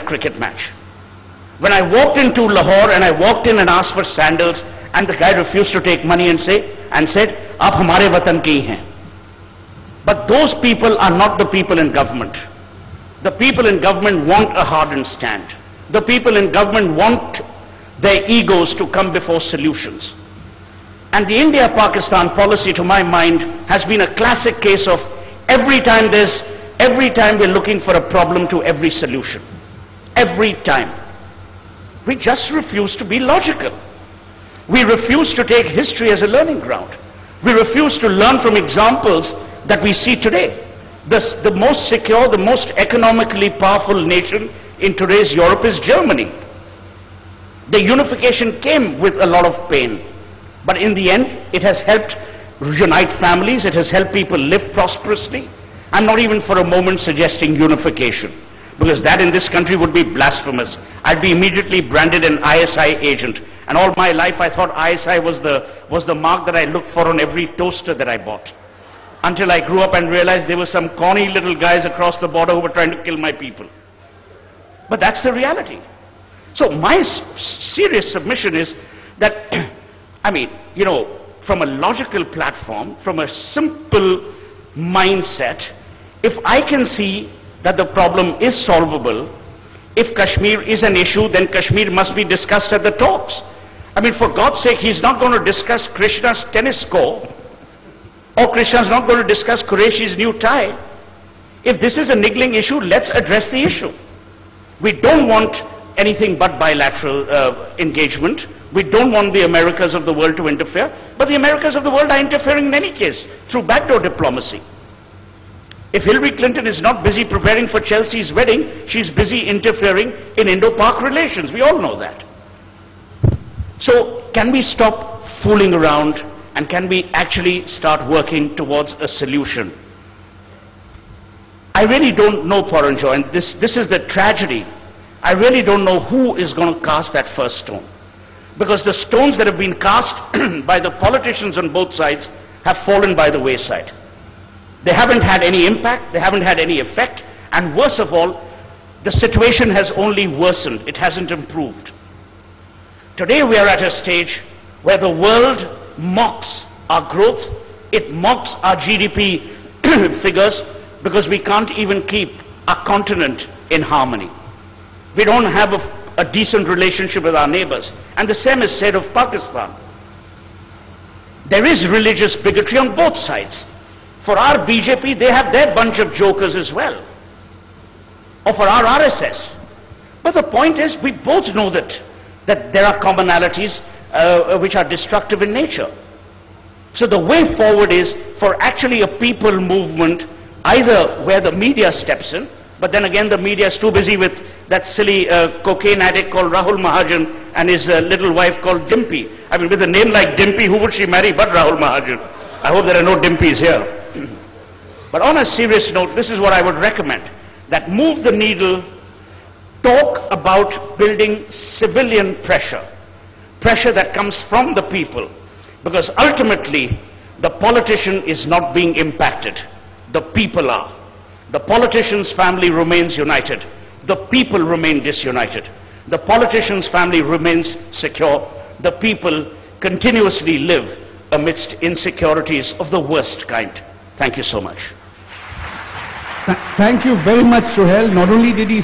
cricket match. When I walked into Lahore and I walked in and asked for sandals, and the guy refused to take money and said, "Aap hamare watan ke hi hain." But those people are not the people in government. The people in government want a hardened stand. The people in government want their egos to come before solutions. And the India-Pakistan policy, to my mind, has been a classic case of every time we're looking for a problem to every solution. Every time. We just refuse to be logical. We refuse to take history as a learning ground. We refuse to learn from examples that we see today. The most secure, the most economically powerful nation in today's Europe is Germany. The unification came with a lot of pain, but in the end, it has helped unite families, it has helped people live prosperously. I'm not even for a moment suggesting unification, because that in this country would be blasphemous. I'd be immediately branded an ISI agent, and all my life I thought ISI was the mark that I looked for on every toaster that I bought. Until I grew up and realized there were some corny little guys across the border who were trying to kill my people. But that's the reality. So my serious submission is that, I mean, you know, from a logical platform, from a simple mindset, if I can see that the problem is solvable, if Kashmir is an issue, then Kashmir must be discussed at the talks. I mean, for God's sake, he's not going to discuss Krishna's tennis score, or Krishna's not going to discuss Qureshi's new tie. If this is a niggling issue, let's address the issue. We don't want anything but bilateral engagement. We don't want the Americas of the world to interfere, but the Americas of the world are interfering in any case through backdoor diplomacy. If Hillary Clinton is not busy preparing for Chelsea's wedding, she's busy interfering in IndoPak relations. We all know that. So can we stop fooling around, and can we actually start working towards a solution? I really don't know, Paranjo, and this is the tragedy. I really don't know who is going to cast that first stone. Because the stones that have been cast by the politicians on both sides have fallen by the wayside. They haven't had any impact, they haven't had any effect, and worse of all, the situation has only worsened, it hasn't improved. Today we are at a stage where the world mocks our growth, it mocks our GDP figures, because we can't even keep our continent in harmony. We don't have a decent relationship with our neighbors. And the same is said of Pakistan. There is religious bigotry on both sides. For our BJP, they have their bunch of jokers as well. Or for our RSS. But the point is, we both know that there are commonalities which are destructive in nature. So the way forward is for actually a people movement, either where the media steps in, but then again the media is too busy with that silly cocaine addict called Rahul Mahajan and his little wife called Dimpy. I mean, with a name like Dimpy, who would she marry but Rahul Mahajan? I hope there are no Dimpys here. But on a serious note, this is what I would recommend. That move the needle, talk about building civilian pressure. Pressure that comes from the people. Because ultimately, the politician is not being impacted. The people are. The politician's family remains united. The people remain disunited. The politician's family remains secure. The people continuously live amidst insecurities of the worst kind. Thank you so much. Thank you very much, Suhel. Not only did he